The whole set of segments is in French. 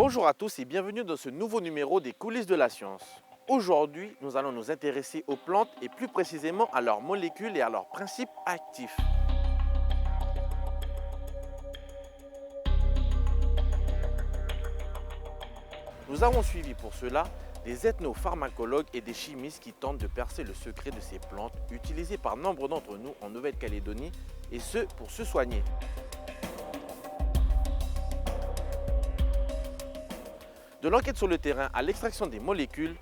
Bonjour à tous et bienvenue dans ce nouveau numéro des coulisses de la science. Aujourd'hui, nous allons nous intéresser aux plantes et plus précisément à leurs molécules et à leurs principes actifs. Nous avons suivi pour cela des ethnopharmacologues et des chimistes qui tentent de percer le secret de ces plantes utilisées par nombre d'entre nous en Nouvelle-Calédonie et ce pour se soigner. De l'enquête sur le terrain à l'extraction des molécules,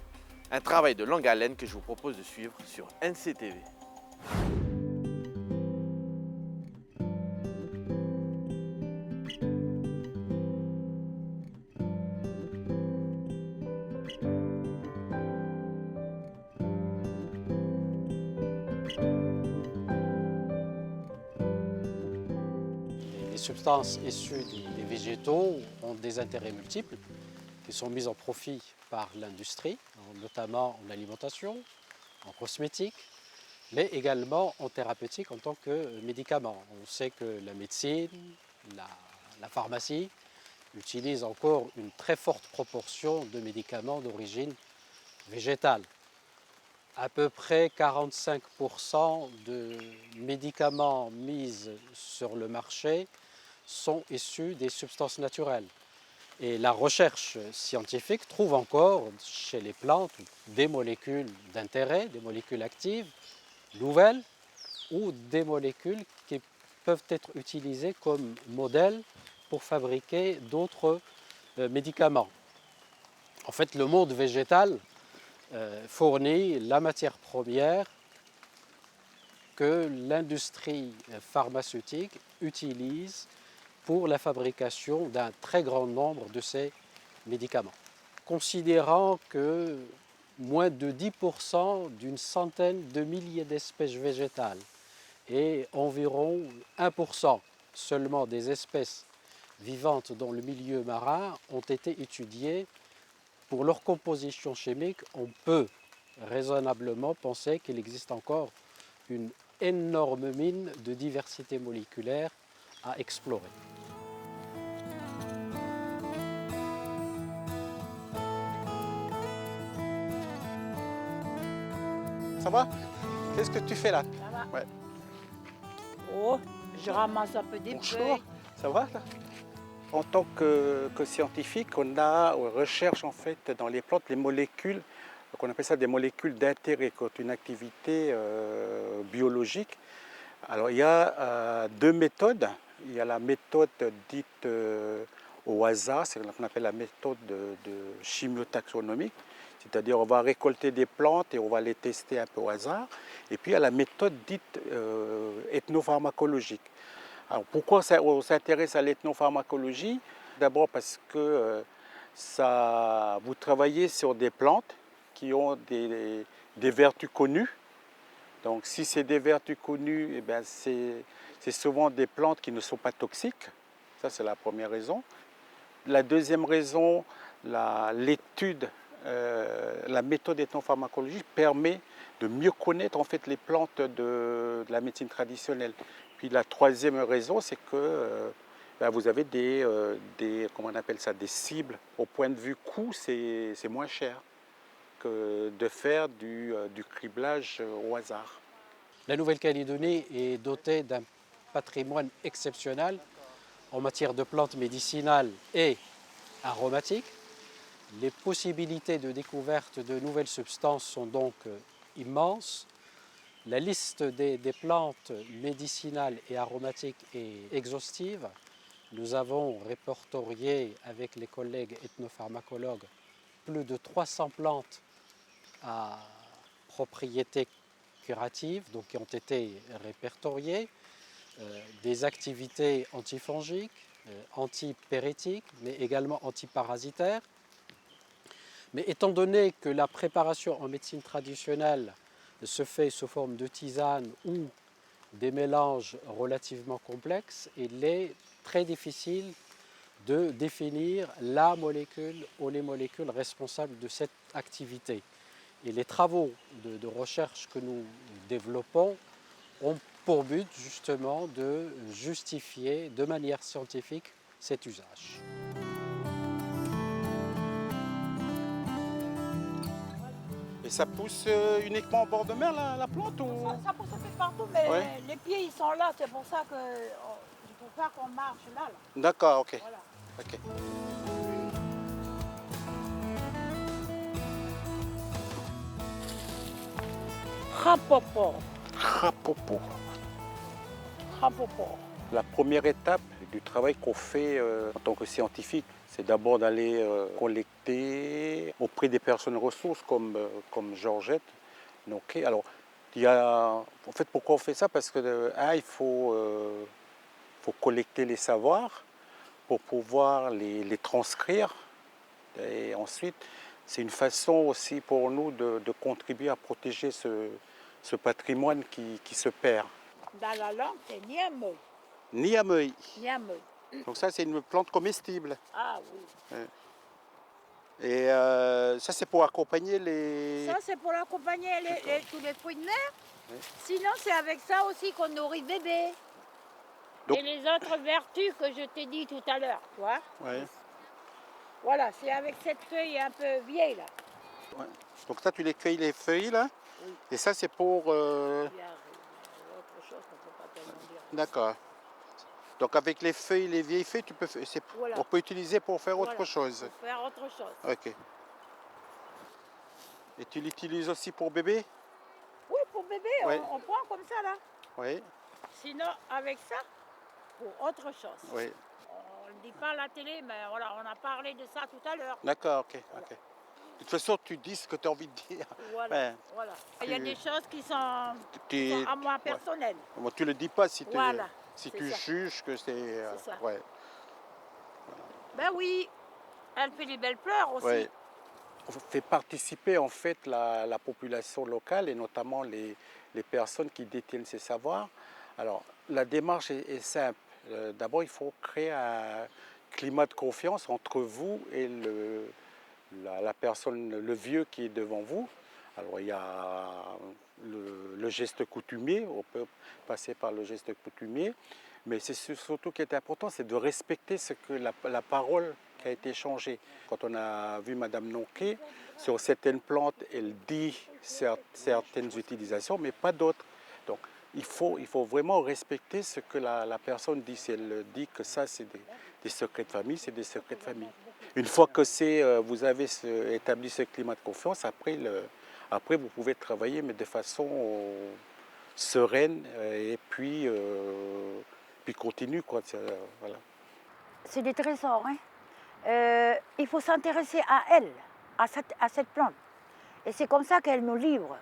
un travail de longue haleine que je vous propose de suivre sur NCTV. Les substances issues des végétaux ont des intérêts multiples qui sont mis en profit par l'industrie, notamment en alimentation, en cosmétique, mais également en thérapeutique en tant que médicament. On sait que la médecine, la pharmacie utilisent encore une très forte proportion de médicaments d'origine végétale. À peu près 45% de médicaments mis sur le marché sont issus des substances naturelles. Et la recherche scientifique trouve encore chez les plantes des molécules d'intérêt, des molécules actives, nouvelles, ou des molécules qui peuvent être utilisées comme modèles pour fabriquer d'autres médicaments. En fait, le monde végétal fournit la matière première que l'industrie pharmaceutique utilise pour la fabrication d'un très grand nombre de ces médicaments. Considérant que moins de 10% d'une centaine de milliers d'espèces végétales et environ 1% seulement des espèces vivantes dans le milieu marin ont été étudiées pour leur composition chimique, on peut raisonnablement penser qu'il existe encore une énorme mine de diversité moléculaire à explorer. Ça va? Qu'est-ce que tu fais là? Ça va? Ouais. Oh, je ramasse un peu des Bonjour. feuilles. Ça va là? En tant que scientifique, on recherche en fait dans les plantes les molécules, on appelle ça des molécules d'intérêt, qui ont une activité biologique. Alors il y a deux méthodes. Il y a la méthode dite au hasard, c'est ce qu'on appelle la méthode de chimiotaxonomique. C'est-à-dire on va récolter des plantes et on va les tester un peu au hasard. Et puis il y a la méthode dite ethnopharmacologique. Alors pourquoi on s'intéresse à l'ethnopharmacologie? D'abord parce que vous travaillez sur des plantes qui ont des vertus connues. Donc si c'est des vertus connues, eh c'est souvent des plantes qui ne sont pas toxiques. Ça c'est la première raison. La deuxième raison, l'étude, la méthode ethnopharmacologique permet de mieux connaître en fait les plantes de la médecine traditionnelle. Puis la troisième raison, c'est que vous avez comment on appelle ça, des cibles. Au point de vue coût, c'est moins cher que de faire du criblage au hasard. La Nouvelle-Calédonie est dotée d'un patrimoine exceptionnel en matière de plantes médicinales et aromatiques. Les possibilités de découverte de nouvelles substances sont donc immenses. La liste des plantes médicinales et aromatiques est exhaustive. Nous avons répertorié avec les collègues ethnopharmacologues plus de 300 plantes à propriété curative, donc qui ont été répertoriées, des activités antifongiques, antipyrétiques, mais également antiparasitaires. Mais étant donné que la préparation en médecine traditionnelle se fait sous forme de tisane ou des mélanges relativement complexes, il est très difficile de définir la molécule ou les molécules responsables de cette activité. Et les travaux de recherche que nous développons ont pour but justement de justifier de manière scientifique cet usage. Et ça pousse uniquement en bord de mer, la plante ou... Ça pousse un peu partout, mais Ouais. les pieds ils sont là, c'est pour ça que il faut faire qu'on marche là. D'accord, ok. Voilà. Ok. Rapopo. Rapopo. Rapopo. La première étape du travail qu'on fait en tant que scientifique, c'est d'abord d'aller collecter auprès des personnes ressources comme Georgette. Donc, alors, en fait, pourquoi on fait ça? Parce que, il faut collecter les savoirs pour pouvoir les transcrire. Et ensuite, c'est une façon aussi pour nous de contribuer à protéger ce patrimoine qui se perd. Dans la langue, c'est niameux. Niamey. Niameux. Donc ça, c'est une plante comestible. Ah oui. Et ça, c'est pour accompagner les... Ça, c'est pour accompagner tous les fruits de mer. Oui. Sinon, c'est avec ça aussi qu'on nourrit bébé. Donc- Et les autres vertus que je t'ai dit tout à l'heure, tu vois. Ouais. Voilà, c'est avec cette feuille un peu vieille là. Ouais. Donc ça, tu les cueilles les feuilles, là. Oui. Et ça, c'est pour... Il y a autre chose qu'on ne peut pas tellement dire. D'accord. Donc avec les feuilles, les vieilles feuilles, Voilà. on peut utiliser pour faire Voilà, autre chose. pour faire autre chose. Ok. Et tu l'utilises aussi pour bébé? Oui, pour bébé, Ouais. on prend comme ça là. Oui, Sinon, avec ça, pour autre chose. oui. On ne le dit pas à la télé, mais voilà, on a parlé de ça tout à l'heure. D'accord, ok, Voilà. ok. De toute façon, tu dis ce que tu as envie de dire. Voilà, Ouais. voilà. Il y a Tu- des choses qui sont Tu, à moi ouais. personnelles. Moi, tu le dis pas si, Voilà, si c'est tu ça. juges que c'est... C'est ça. Ouais, Ben oui, elle fait les belles fleurs aussi. ouais. On fait participer en fait la population locale et notamment les personnes qui détiennent ces savoirs. Alors, la démarche est simple. D'abord, il faut créer un climat de confiance entre vous et la personne, le vieux qui est devant vous. Alors, il y a le geste coutumier, on peut passer par le geste coutumier, mais c'est surtout ce qui est important, c'est de respecter ce que la parole qui a été échangée. Quand on a vu Madame Nonquet, sur certaines plantes, elle dit certaines utilisations, mais pas d'autres. Donc, il faut vraiment respecter ce que la personne dit. Si elle dit que ça, c'est des secrets de famille, c'est des secrets de famille. Une fois que vous avez établi ce climat de confiance, après vous pouvez travailler, mais de façon sereine et puis continue, quoi. Voilà. C'est des trésors, hein. Il faut s'intéresser à elle, à cette plante. Et c'est comme ça qu'elle nous livre.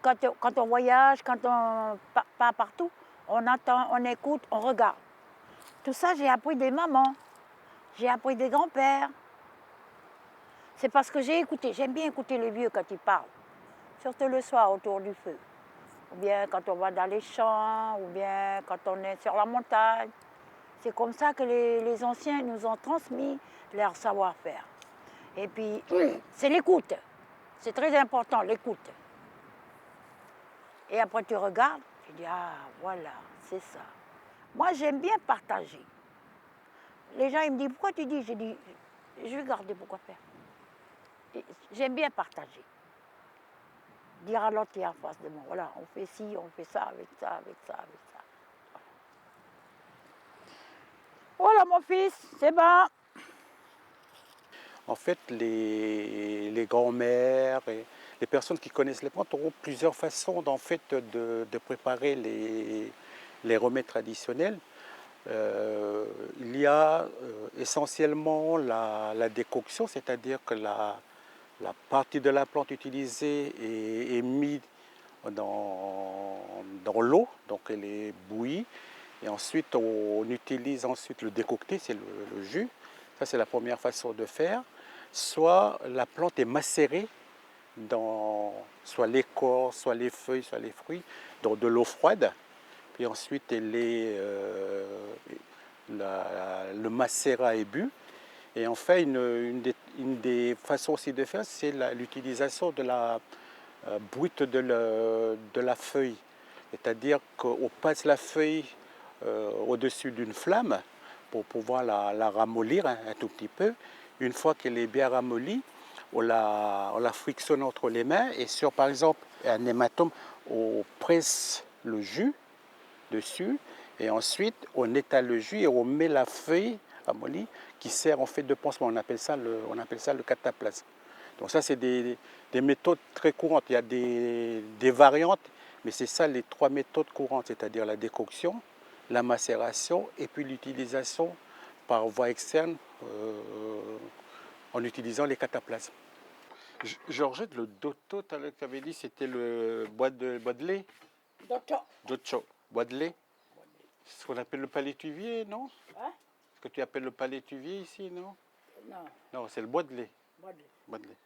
Quand on voyage, quand on part partout, on attend, on écoute, on regarde. Tout ça, j'ai appris des mamans, j'ai appris des grands-pères. C'est parce que j'ai écouté, j'aime bien écouter les vieux quand ils parlent, surtout le soir autour du feu. Ou bien quand on va dans les champs, ou bien quand on est sur la montagne. C'est comme ça que les anciens nous ont transmis leur savoir-faire. Et puis, c'est l'écoute. C'est très important, l'écoute. Et après, tu regardes, tu dis, ah, voilà, c'est ça. Moi, j'aime bien partager. Les gens, ils me disent, pourquoi tu dis? J'ai dit, je vais garder, pourquoi faire? J'aime bien partager. Dire à l'autre qui est en face de moi, voilà, on fait ci, on fait ça, avec ça, avec ça, avec ça. Voilà mon fils, c'est bon. En fait, les grands-mères et les personnes qui connaissent les plantes auront plusieurs façons de préparer les remèdes traditionnels. Il y a essentiellement la décoction, c'est-à-dire que la partie de la plante utilisée est mise dans l'eau, donc elle est bouillie. Et ensuite, on utilise le décocté, c'est le jus. Ça, c'est la première façon de faire. Soit la plante est macérée dans soit l'écorce, soit les feuilles, soit les fruits, dans de l'eau froide. Puis ensuite, le macérat est bu. Et enfin, une des façons aussi de faire, c'est l'utilisation de la brute de la feuille. C'est-à-dire qu'on passe la feuille au-dessus d'une flamme pour pouvoir la ramollir un tout petit peu. Une fois qu'elle est bien ramollie, on la frictionne entre les mains et sur par exemple un hématome, on presse le jus dessus et ensuite on étale le jus et on met la feuille amollie qui sert en fait de pansement. On appelle ça le cataplasme. Donc ça c'est des méthodes très courantes. Il y a des variantes, mais c'est ça les 3 méthodes courantes, c'est-à-dire la décoction, la macération et puis l'utilisation par voie externe en utilisant les cataplasmes. Georgette, le dotto, tu avais dit c'était le bois de lait. Dotto, bois de lait. C'est ce qu'on appelle le palétuvier, non? Hein? Ce que tu appelles le palétuvier ici, non? Non, Non, c'est le bois de lait. bois de lait. Bois de lait.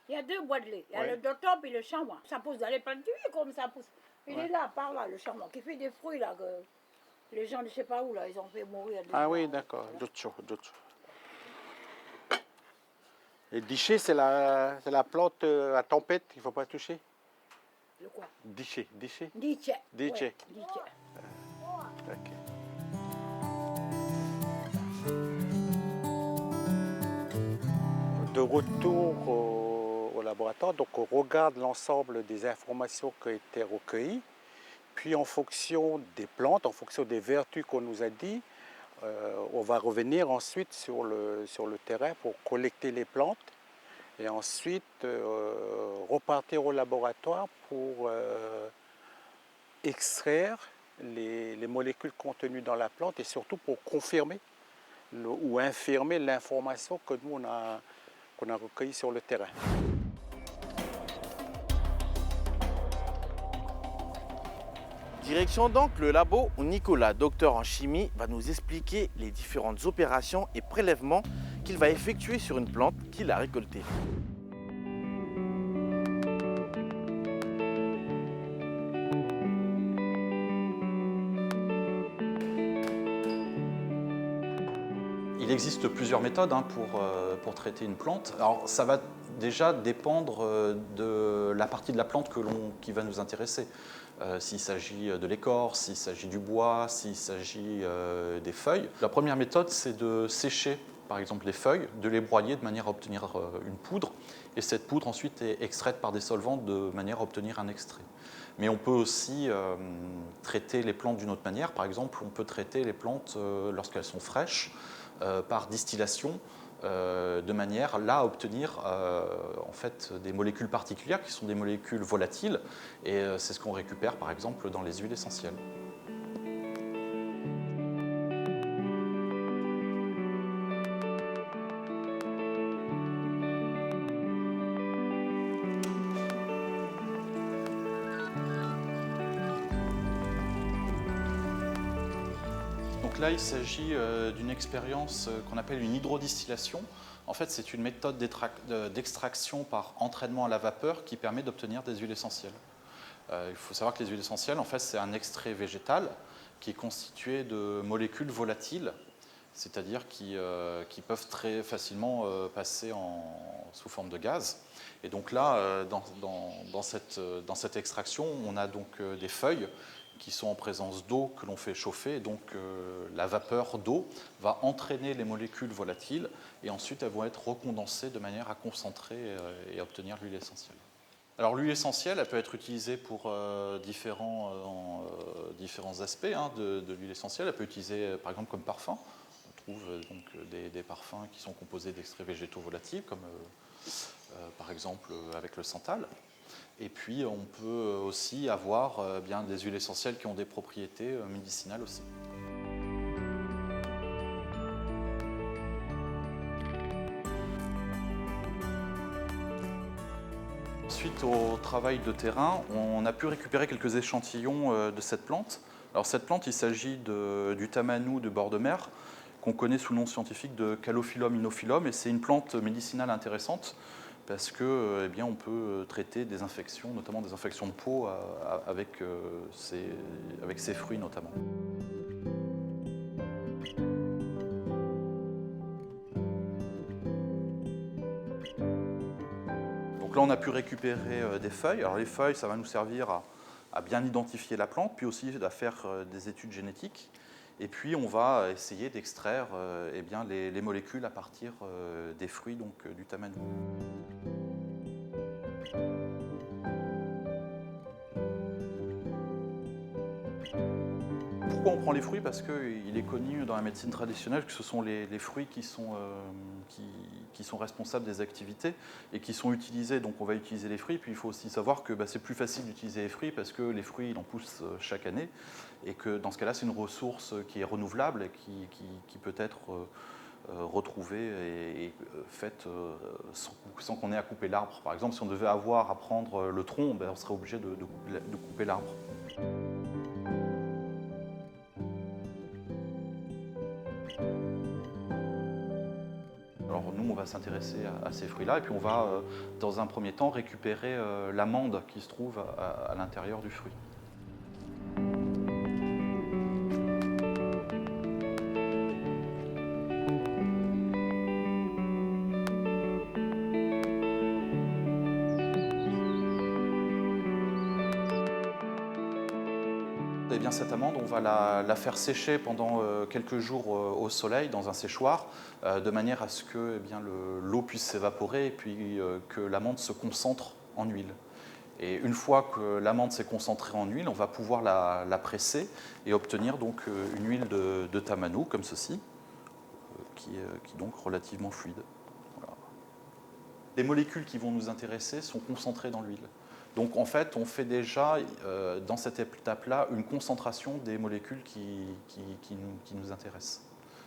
Il y a 2 bois de lait. Il y a Ouais. le docteur et le chamois. Ça pousse dans les plantuviers comme ça pousse. Il Ouais. est là, par là, le chamois, qui fait des fruits là que les gens ne sais pas où là, ils ont fait mourir. Ah oui, d'accord. Dotto, dotto. Et diché, c'est la plante à tempête qu'il ne faut pas toucher. Le quoi? Diché. Dice. Dice. Ouais, dice. Ok. De retour au laboratoire, donc on regarde l'ensemble des informations qui ont été recueillies, puis en fonction des plantes, en fonction des vertus qu'on nous a dit, on va revenir ensuite sur le terrain pour collecter les plantes et ensuite repartir au laboratoire pour extraire les molécules contenues dans la plante et surtout pour confirmer ou infirmer l'information que nous qu'on a recueillie sur le terrain. Direction donc le labo où Nicolas, docteur en chimie, va nous expliquer les différentes opérations et prélèvements qu'il va effectuer sur une plante qu'il a récoltée. Il existe plusieurs méthodes pour traiter une plante. Alors, ça va déjà dépendre de la partie de la plante qui va nous intéresser. S'il s'agit de l'écorce, s'il s'agit du bois, s'il s'agit des feuilles. La première méthode, c'est de sécher, par exemple, les feuilles, de les broyer de manière à obtenir une poudre. Et cette poudre, ensuite, est extraite par des solvants de manière à obtenir un extrait. Mais on peut aussi traiter les plantes d'une autre manière. Par exemple, on peut traiter les plantes lorsqu'elles sont fraîches, par distillation, de manière là à obtenir en fait, des molécules particulières qui sont des molécules volatiles et c'est ce qu'on récupère par exemple dans les huiles essentielles. Donc là, il s'agit d'une expérience qu'on appelle une hydrodistillation. En fait, c'est une méthode d'extraction par entraînement à la vapeur qui permet d'obtenir des huiles essentielles. Il faut savoir que les huiles essentielles, en fait, c'est un extrait végétal qui est constitué de molécules volatiles, c'est-à-dire qui peuvent très facilement passer sous forme de gaz. Et donc là, dans cette extraction, on a donc des feuilles qui sont en présence d'eau que l'on fait chauffer. Et donc la vapeur d'eau va entraîner les molécules volatiles et ensuite elles vont être recondensées de manière à concentrer et obtenir l'huile essentielle. Alors l'huile essentielle, elle peut être utilisée pour différents aspects de l'huile essentielle. Elle peut être utilisée par exemple comme parfum. On trouve donc des parfums qui sont composés d'extraits végétaux volatiles comme par exemple avec le santal. Et puis on peut aussi avoir bien des huiles essentielles qui ont des propriétés médicinales aussi. Suite au travail de terrain, on a pu récupérer quelques échantillons de cette plante. Alors cette plante, il s'agit du tamanou de bord de mer, qu'on connaît sous le nom scientifique de Calophyllum inophyllum, et c'est une plante médicinale intéressante parce que, eh bien, on peut traiter des infections, notamment des infections de peau, avec ces fruits notamment. Donc là, on a pu récupérer des feuilles. Alors les feuilles, ça va nous servir à bien identifier la plante, puis aussi à faire des études génétiques. Et puis on va essayer d'extraire eh bien, les molécules à partir des fruits donc, du tamanou. Pourquoi on prend les fruits? Parce qu'il est connu dans la médecine traditionnelle que ce sont les fruits qui sont responsables des activités et qui sont utilisés. Donc on va utiliser les fruits. Puis il faut aussi savoir que c'est plus facile d'utiliser les fruits parce que les fruits, il en pousse chaque année. Et que dans ce cas-là, c'est une ressource qui est renouvelable et qui peut être retrouvée et faite sans qu'on ait à couper l'arbre. Par exemple, si on devait avoir à prendre le tronc, on serait obligé de couper l'arbre. Alors nous, on va s'intéresser à ces fruits-là et puis on va, dans un premier temps, récupérer l'amande qui se trouve à l'intérieur du fruit. Eh bien, cette amande, on va la faire sécher pendant quelques jours au soleil dans un séchoir, de manière à ce que l'eau puisse s'évaporer et puis que l'amande se concentre en huile. Et une fois que l'amande s'est concentrée en huile, on va pouvoir la presser et obtenir donc une huile de tamano comme ceci, qui est donc relativement fluide. Voilà. Les molécules qui vont nous intéresser sont concentrées dans l'huile. Donc en fait, on fait déjà dans cette étape-là une concentration des molécules qui nous intéressent,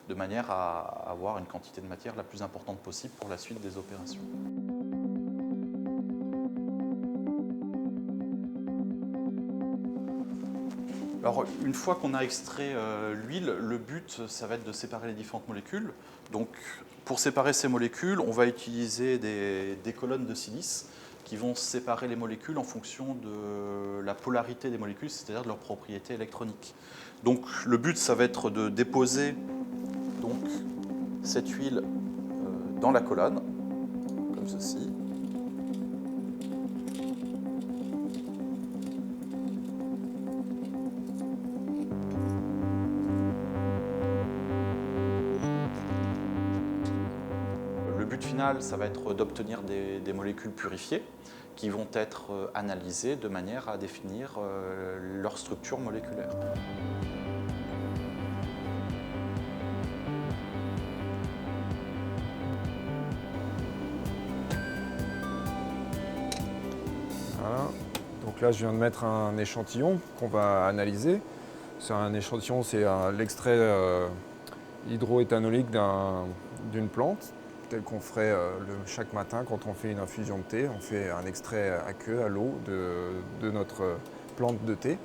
de manière à avoir une quantité de matière la plus importante possible pour la suite des opérations. Alors une fois qu'on a extrait l'huile, le but, ça va être de séparer les différentes molécules. Donc pour séparer ces molécules, on va utiliser des colonnes de silice qui vont séparer les molécules en fonction de la polarité des molécules, c'est-à-dire de leurs propriétés électroniques. Donc le but, ça va être de déposer donc, cette huile dans la colonne, comme ceci. Le but final, ça va être d'obtenir des molécules purifiées qui vont être analysées de manière à définir leur structure moléculaire. Voilà. Donc là, je viens de mettre un échantillon qu'on va analyser. C'est un échantillon, c'est l'extrait hydroéthanolique d'une plante, tel qu'on ferait chaque matin quand on fait une infusion de thé. On fait un extrait à queue, à l'eau, de notre plante de thé.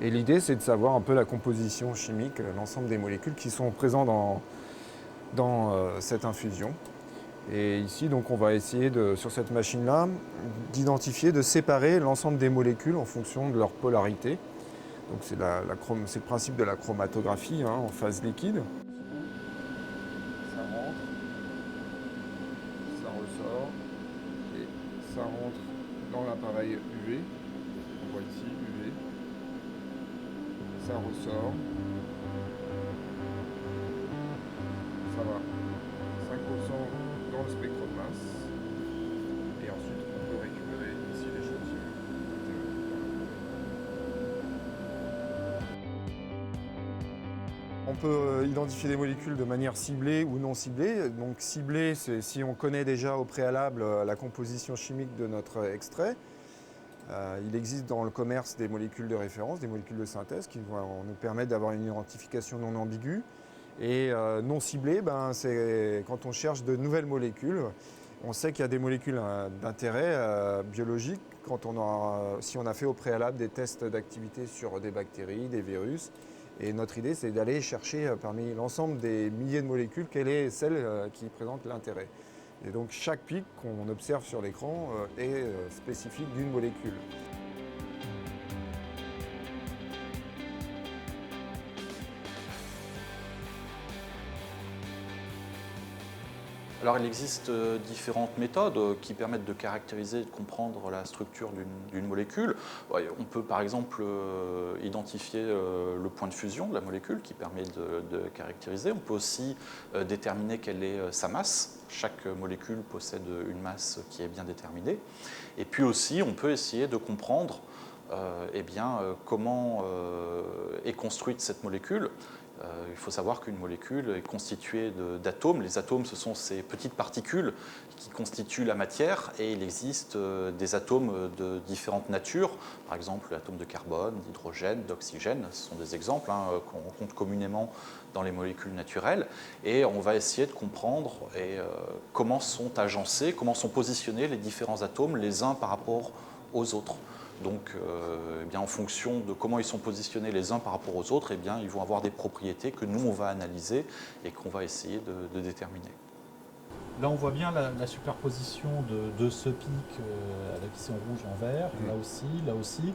Et l'idée, c'est de savoir un peu la composition chimique, l'ensemble des molécules qui sont présentes dans cette infusion. Et ici, donc, on va essayer, sur cette machine-là, d'identifier, de séparer l'ensemble des molécules en fonction de leur polarité. Donc c'est le principe de la chromatographie en phase liquide. Ça rentre, ça ressort, et ça rentre dans l'appareil UV. On voit ici UV. Ça ressort. Ça va 5% dans le spectre de masse. Et ensuite, on peut récupérer ici l'échantillon. On peut identifier des molécules de manière ciblée ou non ciblée. Donc ciblée, c'est si on connaît déjà au préalable la composition chimique de notre extrait. Il existe dans le commerce des molécules de référence, des molécules de synthèse qui vont nous permettre d'avoir une identification non ambiguë. Et non ciblée, c'est quand on cherche de nouvelles molécules. On sait qu'il y a des molécules d'intérêt biologique si on a fait au préalable des tests d'activité sur des bactéries, des virus. Et notre idée, c'est d'aller chercher parmi l'ensemble des milliers de molécules, quelle est celle qui présente l'intérêt. Et donc chaque pic qu'on observe sur l'écran est spécifique d'une molécule. Alors il existe différentes méthodes qui permettent de caractériser et de comprendre la structure d'une molécule. Ouais, on peut par exemple identifier le point de fusion de la molécule qui permet de caractériser. On peut aussi déterminer quelle est sa masse. Chaque molécule possède une masse qui est bien déterminée. Et puis aussi on peut essayer de comprendre comment est construite cette molécule. Il faut savoir qu'une molécule est constituée d'atomes. Les atomes, ce sont ces petites particules qui constituent la matière et il existe des atomes de différentes natures, par exemple l'atome de carbone, d'hydrogène, d'oxygène, ce sont des exemples qu'on rencontre communément dans les molécules naturelles et on va essayer de comprendre comment sont agencés, comment sont positionnés les différents atomes les uns par rapport aux autres. Donc, en fonction de comment ils sont positionnés les uns par rapport aux autres, ils vont avoir des propriétés que nous, on va analyser et qu'on va essayer de déterminer. Là, on voit bien la superposition de ce pic avec ici en rouge et en vert, là aussi.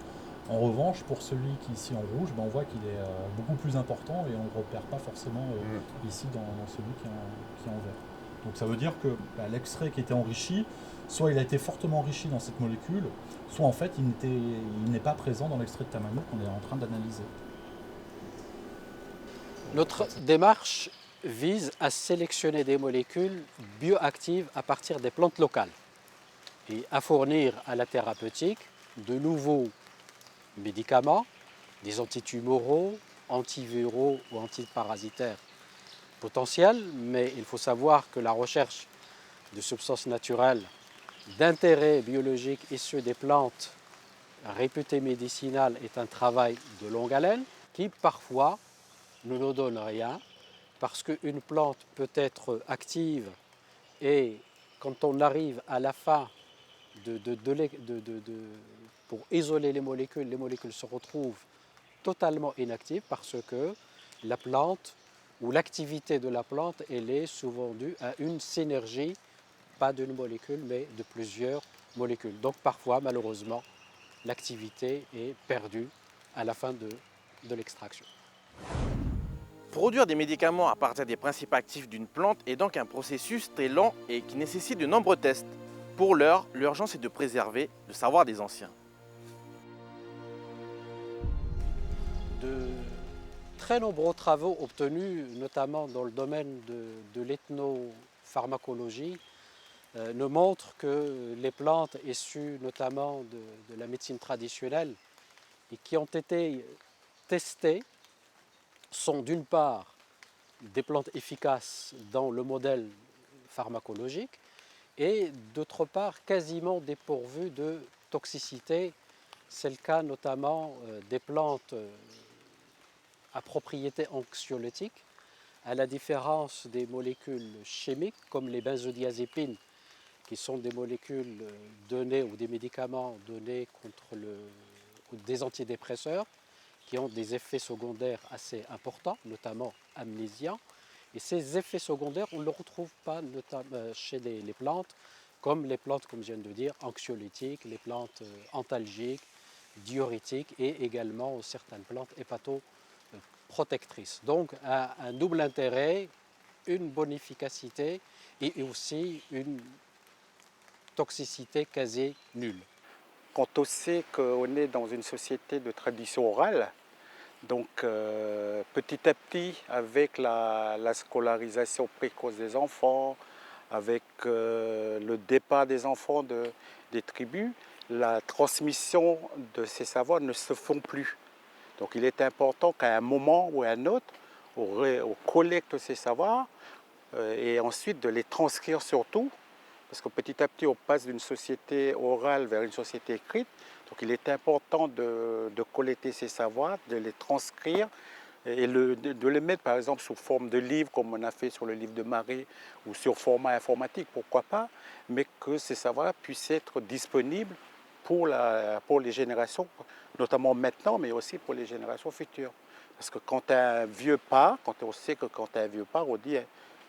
En revanche, pour celui qui est ici en rouge, on voit qu'il est beaucoup plus important et on ne le repère pas forcément ici dans celui qui est en vert. Donc ça veut dire que l'extrait qui était enrichi, soit il a été fortement enrichi dans cette molécule, soit en fait il n'est pas présent dans l'extrait de Tamanu qu'on est en train d'analyser. Notre démarche vise à sélectionner des molécules bioactives à partir des plantes locales et à fournir à la thérapeutique de nouveaux médicaments, des antitumoraux, antiviraux ou antiparasitaires potentiels, mais il faut savoir que la recherche de substances naturelles d'intérêt biologique issues des plantes réputées médicinales est un travail de longue haleine qui parfois ne nous donne rien parce qu'une plante peut être active et quand on arrive à la fin pour isoler les molécules se retrouvent totalement inactives parce que la plante ou l'activité de la plante elle est souvent due à une synergie pas d'une molécule, mais de plusieurs molécules. Donc parfois, malheureusement, l'activité est perdue à la fin de l'extraction. Produire des médicaments à partir des principes actifs d'une plante est donc un processus très lent et qui nécessite de nombreux tests. Pour l'heure, l'urgence est de préserver le savoir des anciens. De très nombreux travaux obtenus, notamment dans le domaine de l'ethnopharmacologie, nous montrent que les plantes issues notamment de la médecine traditionnelle et qui ont été testées sont d'une part des plantes efficaces dans le modèle pharmacologique et d'autre part quasiment dépourvues de toxicité. C'est le cas notamment des plantes à propriété anxiolytique, à la différence des molécules chimiques comme les benzodiazépines qui sont des molécules données ou des médicaments donnés contre des antidépresseurs qui ont des effets secondaires assez importants, notamment amnésiants. Et ces effets secondaires, on ne les retrouve pas chez les plantes, comme les plantes, comme je viens de dire, anxiolytiques, les plantes antalgiques, diurétiques et également certaines plantes hépatoprotectrices. Donc un double intérêt, une bonne efficacité et aussi une toxicité quasi nulle. Quand on sait qu'on est dans une société de tradition orale, donc petit à petit, avec la scolarisation précoce des enfants, avec le départ des enfants des tribus, la transmission de ces savoirs ne se font plus. Donc il est important qu'à un moment ou à un autre, on collecte ces savoirs et ensuite de les transcrire surtout, parce que petit à petit on passe d'une société orale vers une société écrite. Donc il est important de collecter ces savoirs, de les transcrire et de les mettre par exemple sous forme de livres comme on a fait sur le livre de Marie ou sur format informatique, pourquoi pas, mais que ces savoirs puissent être disponibles pour les générations, notamment maintenant, mais aussi pour les générations futures. Parce que quand un vieux part, quand on sait que quand un vieux part, on dit,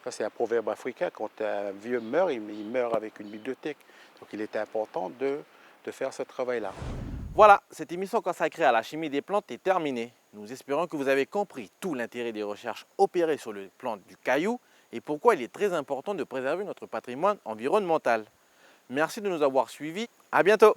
ça c'est un proverbe africain, quand un vieux meurt, il meurt avec une bibliothèque. Donc il est important de faire ce travail-là. Voilà, cette émission consacrée à la chimie des plantes est terminée. Nous espérons que vous avez compris tout l'intérêt des recherches opérées sur les plantes du caillou et pourquoi il est très important de préserver notre patrimoine environnemental. Merci de nous avoir suivis, à bientôt.